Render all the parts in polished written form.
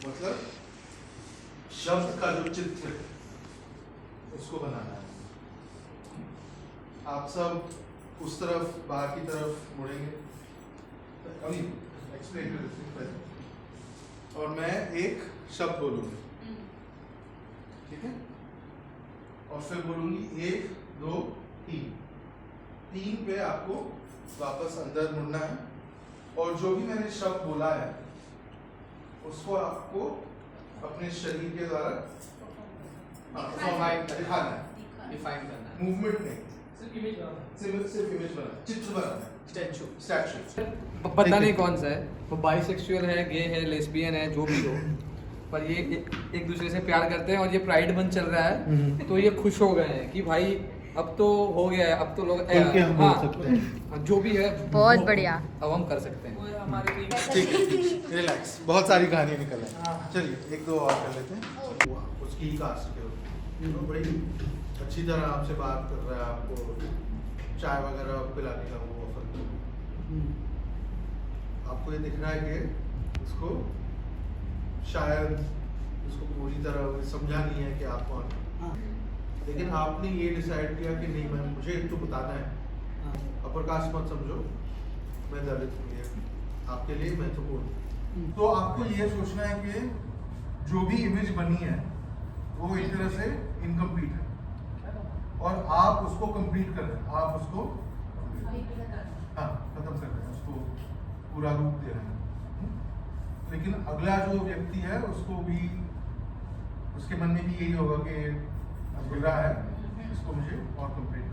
मतलब शब्द का जो चित्र उसको बनाना है। आप सब उस तरफ बाहर की तरफ मुड़ेंगे, अभी एक्सप्लेन कर, और मैं एक शब्द बोलूंगी, ठीक है, और फिर बोलूंगी 1 2 3। 3 पे आपको वापस अंदर मुड़ना है, और जो भी मैंने शब्द बोला है उसको आपको अपने शरीर के द्वारा दिखाना है, डिफाइन करना है, मूवमेंट नहीं, सिर्फ इमेज बनाना, चित्र बनाना है, स्टैचू। पता नहीं कौन सा है, वो बाइसेक्सुअल है, गे है, लेस्बियन है, जो भी हो, पर ये एक दूसरे से प्यार करते हैं और ये प्राइड मंथ चल रहा है, तो ये खुश हो गए हैं कि भाई अब तो हो गया है, अब तो लोग जो भी है बहुत बढ़िया, अब हम कर सकते हैं। ठीक है, रिलैक्स, बहुत सारी कहानी निकल है। चलिए 1 2 और कर लेते हैं। उसकी कास्ट के हो, बड़ी अच्छी तरह आपसे बात कर रहा है, आपको चाय वगैरह पिलाने का वो ऑफर कर रहा है। आपको ये दिख रहा है कि उसको शायद उसको पूरी तरह समझा नहीं है कि आप कौन हैं, लेकिन आपने ये डिसाइड किया कि नहीं, मैं मुझे तो बताना है। अपर कास्ट मत समझो, मैं दलित हूँ, आपके लिए महत्वपूर्ण। तो आपको ये सोचना है कि जो भी इमेज बनी है वो एक तरह से इनकम्प्लीट है, और आप उसको कंप्लीट कर रहे हैं, आप उसको खत्म कर रहे हैं, उसको पूरा रूप दे रहे हैं। लेकिन अगला जो व्यक्ति है उसको भी, उसके मन में भी यही होगा कि बुरा है, इसको मुझे और कंप्लीट।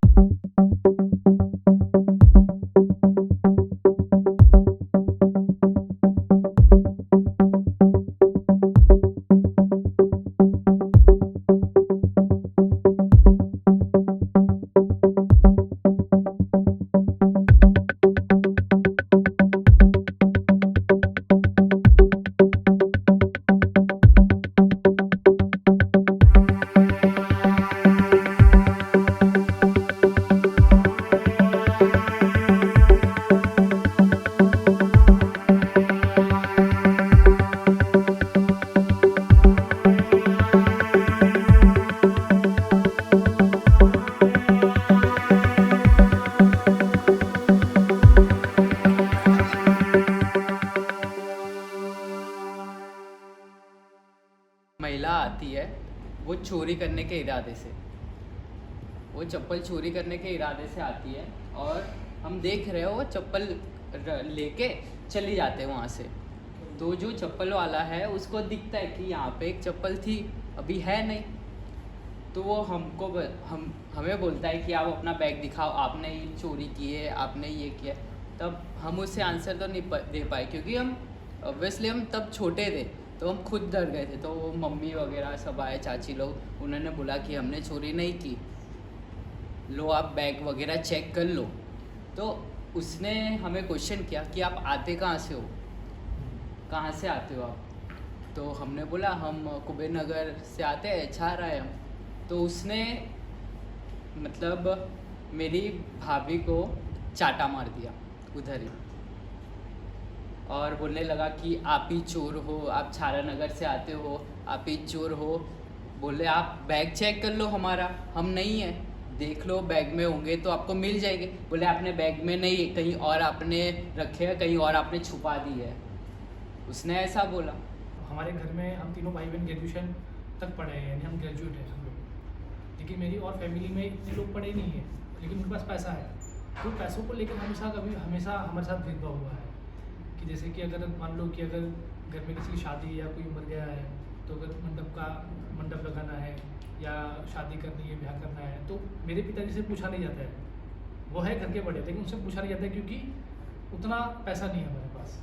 महिला आती है वो चोरी करने के इरादे से, वो चप्पल चोरी करने के इरादे से आती है, और हम देख रहे हो वो चप्पल लेके चली जाते हैं वहाँ से। तो जो चप्पल वाला है उसको दिखता है कि यहाँ पे एक चप्पल थी, अभी है नहीं, तो वो हमें बोलता है कि आप अपना बैग दिखाओ, आपने ये चोरी की है, आपने ये किया। तब हम उससे आंसर तो नहीं दे पाए, क्योंकि हम ऑब्वियसली हम तब छोटे थे, तो हम खुद डर गए थे। तो वो मम्मी वगैरह सब आए, चाची लोग, उन्होंने बोला कि हमने चोरी नहीं की, लो आप बैग वगैरह चेक कर लो। तो उसने हमें क्वेश्चन किया कि आप आते कहाँ से हो, कहाँ से आते हो आप? तो हमने बोला हम कुबेर नगर से आते हैं, HR आए हम। तो उसने मतलब मेरी भाभी को चाटा मार दिया उधर ही, और बोलने लगा कि आप ही चोर हो, आप छारा नगर से आते हो, आप ही चोर हो। बोले आप बैग चेक कर लो हमारा, हम नहीं है, देख लो बैग में होंगे तो आपको मिल जाएंगे। बोले आपने बैग में नहीं, कहीं और आपने रखे हैं, कहीं और आपने छुपा दी है। उसने ऐसा बोला। हमारे घर में हम तीनों भाई बहन ग्रेजुएशन तक पढ़े हैं, यानी हम ग्रेजुएट हैं हम लोग। लेकिन मेरी और फैमिली में इतने लोग पढ़े नहीं हैं, लेकिन उनके पास पैसा है। तो पैसों को लेकर हमेशा हमारे साथ भेदभाव हुआ है कि जैसे कि अगर मान लो कि अगर घर में किसी की शादी या कोई मर गया है, तो अगर मंडप लगाना है या शादी करनी है, ब्याह करना है, तो मेरे पिताजी से पूछा नहीं जाता है। वो है घर के बड़े, लेकिन उनसे पूछा नहीं जाता है क्योंकि उतना पैसा नहीं है हमारे पास।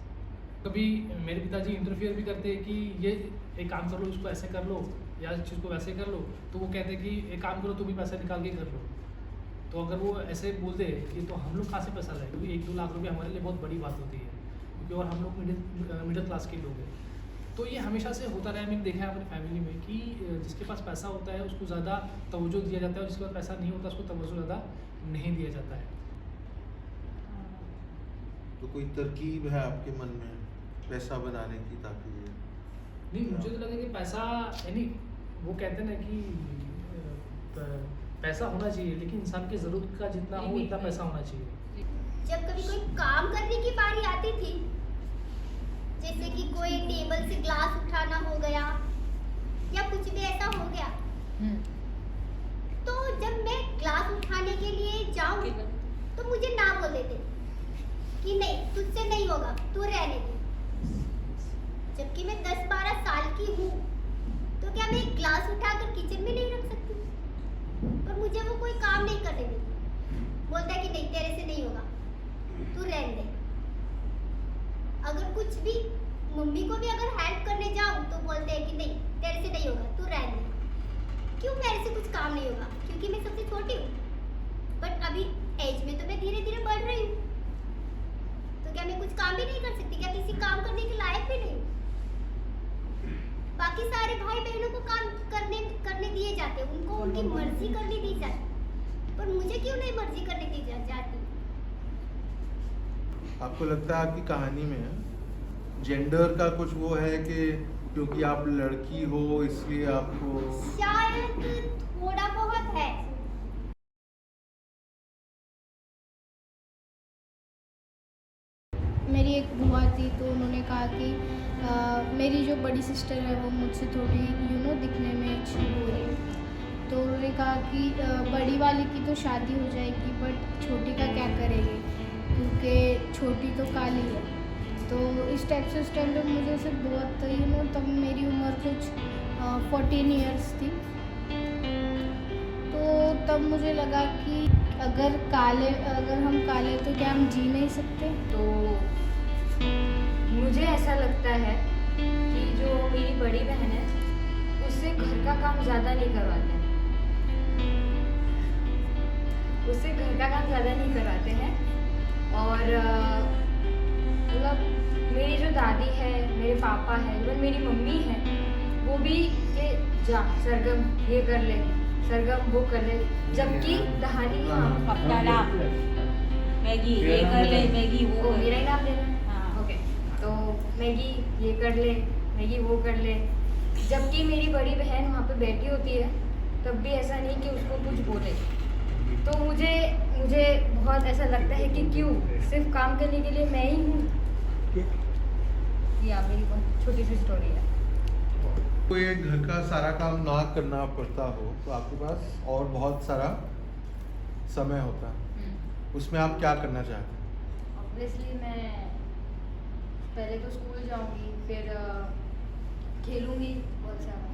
कभी मेरे पिताजी इंटरफियर भी करते हैं कि ये एक काम कर लो, इसको ऐसे कर लो या इस चीज़ को वैसे कर लो, तो वो कहते हैं कि एक काम करो, तुम भी पैसा निकाल के कर लो। तो अगर वो ऐसे बोल दे कि तो हम लोग कहाँ से पैसा लाए, क्योंकि 1-2 लाख रुपये हमारे लिए बहुत बड़ी बात होती है, क्योंकि और हम लोग मिडिल क्लास के लोग हैं। तो ये हमेशा से होता रहा है। मैंने देखा है अपनी फैमिली में कि जिसके पास पैसा होता है उसको ज़्यादा तवज्जो दिया जाता है, और जिसके पास पैसा नहीं होता उसको तवज्जो ज़्यादा नहीं दिया जाता है। तो कोई तरकीब है आपके मन में पैसा बनाने की, ताकि ये नहीं, मुझे तो लगा कि पैसा, यानी वो कहते हैं ना कि पैसा होना चाहिए, लेकिन इंसान की ज़रूरत का जितना हो उतना पैसा होना चाहिए। जब कभी कोई काम करने की बारी आती थी, जैसे कि कोई टेबल से ग्लास उठाना हो गया या कुछ भी ऐसा हो गया, तो जब मैं ग्लास उठाने के लिए जाऊं तो मुझे ना बोल देते कि नहीं, तुझसे नहीं होगा, तू रहने दे। जबकि मैं 10-12 साल की हूँ, तो क्या मैं एक ग्लास उठाकर किचन में नहीं रख सकती? पर मुझे वो कोई काम नहीं करने देती, बोलता है कि नहीं, तेरे से नहीं होगा, तू रहने दे। अगर कुछ भी मम्मी को भी अगर हेल्प करने जाऊँ तो बोलते हैं कि नहीं, तेरे से नहीं होगा, तू रहने दे। क्यों मेरे से कुछ काम नहीं होगा? क्योंकि मैं सबसे छोटी हूँ। बट अभी एज में तो मैं धीरे धीरे बढ़ रही हूँ, तो क्या मैं कुछ काम भी नहीं कर सकती? क्या किसी काम करने के लायक भी नहीं हूँ? बाकी सारे भाई बहनों को काम करने दिए जाते, उनको उनकी मर्जी करने दी जाती, पर मुझे क्यों नहीं मर्जी करने दी जाती? आपको लगता है आपकी कहानी में जेंडर का कुछ वो है कि क्योंकि आप लड़की हो इसलिए आपको? शायद थोड़ा बहुत है। मेरी एक बुआ थी, तो उन्होंने कहा कि मेरी जो बड़ी सिस्टर है वो मुझसे थोड़ी दिखने में अच्छी हो रही है। तो उन्होंने कहा कि बड़ी वाली की तो शादी हो जाएगी, बट छोटी का क्या करेंगे, क्योंकि छोटी तो काली है। तो इस टाइप से उस टाइम पर मुझे से बहुत तब मेरी उम्र कुछ 14 इयर्स थी। तो तब मुझे लगा कि अगर हम काले तो क्या हम जी नहीं सकते? तो मुझे ऐसा लगता है कि जो मेरी बड़ी बहन है उससे घर का काम ज़्यादा नहीं करवाते हैं, और मतलब मेरी जो दादी है, मेरे पापा है, इवन मेरी मम्मी है, वो भी कि जा सरगम ये कर ले, सरगम वो कर ले, जबकि दहानी अपना नाम मैगी ये कर ले, मैगी वो मेरा ही नाम लेना। ओके, तो मैगी ये कर ले, मैगी वो कर ले, जबकि मेरी बड़ी बहन वहाँ पे बैठी होती है, तब भी ऐसा नहीं कि उसको कुछ बोले। तो मुझे बहुत ऐसा लगता है कि क्यों सिर्फ काम करने के लिए मैं ही हूँ। ये मेरी बहुत छोटी सी स्टोरी है। कोई एक घर का सारा काम ना करना पड़ता हो तो आपके पास और बहुत सारा समय होता है, उसमें आप क्या करना चाहते हैं? ऑब्वियसली मैं पहले तो स्कूल जाऊंगी, फिर खेलूंगी बहुत सारा,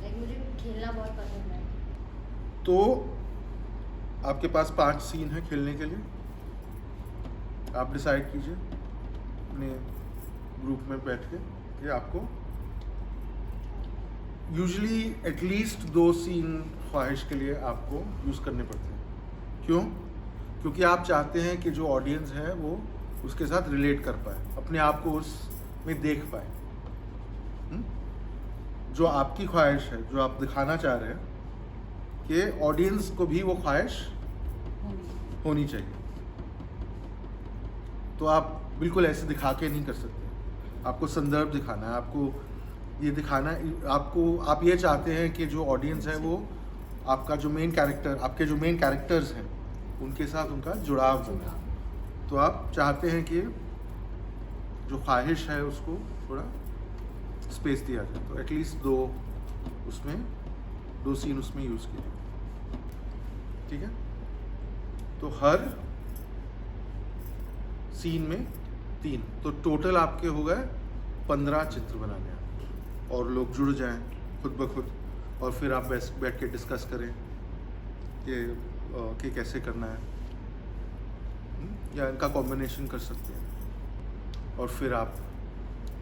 लाइक मुझे खेलना बहुत पसंद है। तो आपके पास 5 सीन है खेलने के लिए, आप डिसाइड कीजिए अपने ग्रुप में बैठ के कि आपको यूजुअली एटलीस्ट 2 सीन ख्वाहिश के लिए आपको यूज़ करने पड़ते हैं। क्यों? क्योंकि आप चाहते हैं कि जो ऑडियंस है वो उसके साथ रिलेट कर पाए, अपने आप को उसमें देख पाए। जो आपकी ख्वाहिश है, जो आप दिखाना चाह रहे हैं कि ऑडियंस को भी वो ख्वाहिश होनी चाहिए, तो आप बिल्कुल ऐसे दिखा के नहीं कर सकते। आपको संदर्भ दिखाना है, आपको ये दिखाना, आप ये चाहते हैं कि जो ऑडियंस है वो आपका जो मेन कैरेक्टर, आपके जो मेन कैरेक्टर्स हैं उनके साथ उनका जुड़ाव बने। तो आप चाहते हैं कि जो ख्वाहिश है उसको थोड़ा स्पेस दिया जाए। तो एटलीस्ट 2 सीन उसमें यूज़ कीजिए, ठीक है। तो हर सीन में 3, तो टोटल आपके हो गए 15 चित्र बनाने हैं, और लोग जुड़ जाएं खुद ब खुद, और फिर आप बैठ के डिस्कस करें कि कैसे करना है, या इनका कॉम्बिनेशन कर सकते हैं, और फिर आप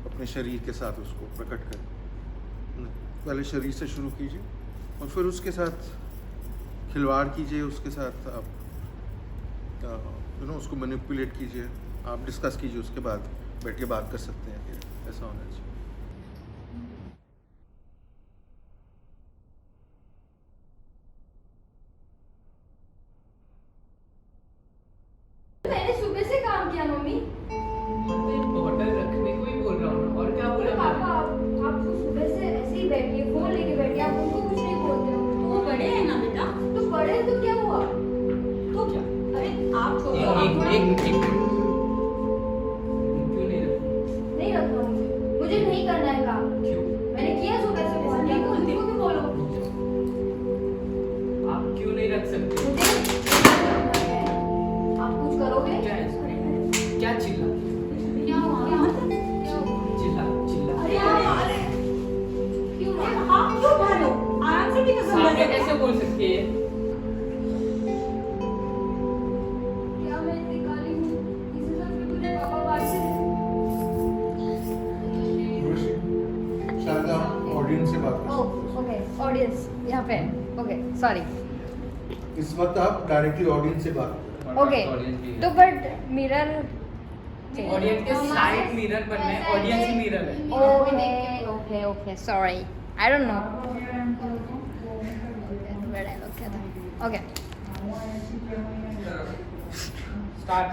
अपने शरीर के साथ उसको प्रकट करें। पहले शरीर से शुरू कीजिए और फिर उसके साथ खिलवाड़ कीजिए, उसके साथ आप उसको मैनिपुलेट कीजिए, आप डिस्कस कीजिए, उसके बाद बैठ के बात कर सकते हैं कि ऐसा होना चाहिए। मैंने सुबह से काम किया मम्मी। बॉटल रखने को ही बोल रहा हूँ ना, और क्या बोला पापा आप तो सुबह से ऐसे ही बैठिए, फोन लेके बैठिए, आप उनको कुछ नहीं बोलते हो। तो वो बड़े हैं ना बेटा, तो बड़े तो क्या हुआ? तो क्या? अरे आप छोड़ो, एक आप थोड़ा- क्यों नहीं रखा? नहीं रखना मुझे नहीं करना है काम। क्यों? मैंने किया सुबह से फोन, नहीं बोलती। उनको भी बोलो। आप क्यों नहीं रख सकते? मुझे नहीं करना है। आप कुछ करोगे? क्या है? क्या चिल्ला? क्या हुआ? क्या हुआ? चिल्ला चिल्ला। अरे अरे क्यों अरे हुआ? आप क्यों भालो? आराम से भी तो सामने समझ कैसे बोल सकती है? क्या मैं इतनी काली हूँ? इसी सब पे मुझे पापा मारते हैं। शायद आप ऑडियंस से बात कर सकते ओके ऑडियंस यहाँ पे ओके सॉरी हो। इस वक्त आप डायरेक्टली ऑडियंस से बात करें। ओके तो बट मिरर ऑडियंस के साइड मिरर बनने, ऑडियंस ही मिरर है। Okay okay okay sorry I don't know okay start.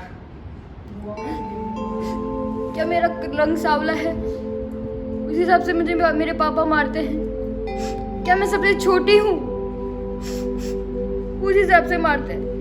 क्या मेरा रंग सांवला है उस हिसाब से मुझे मेरे पापा मारते हैं? क्या मैं सबसे छोटी हूँ उस हिसाब से मारते हैं?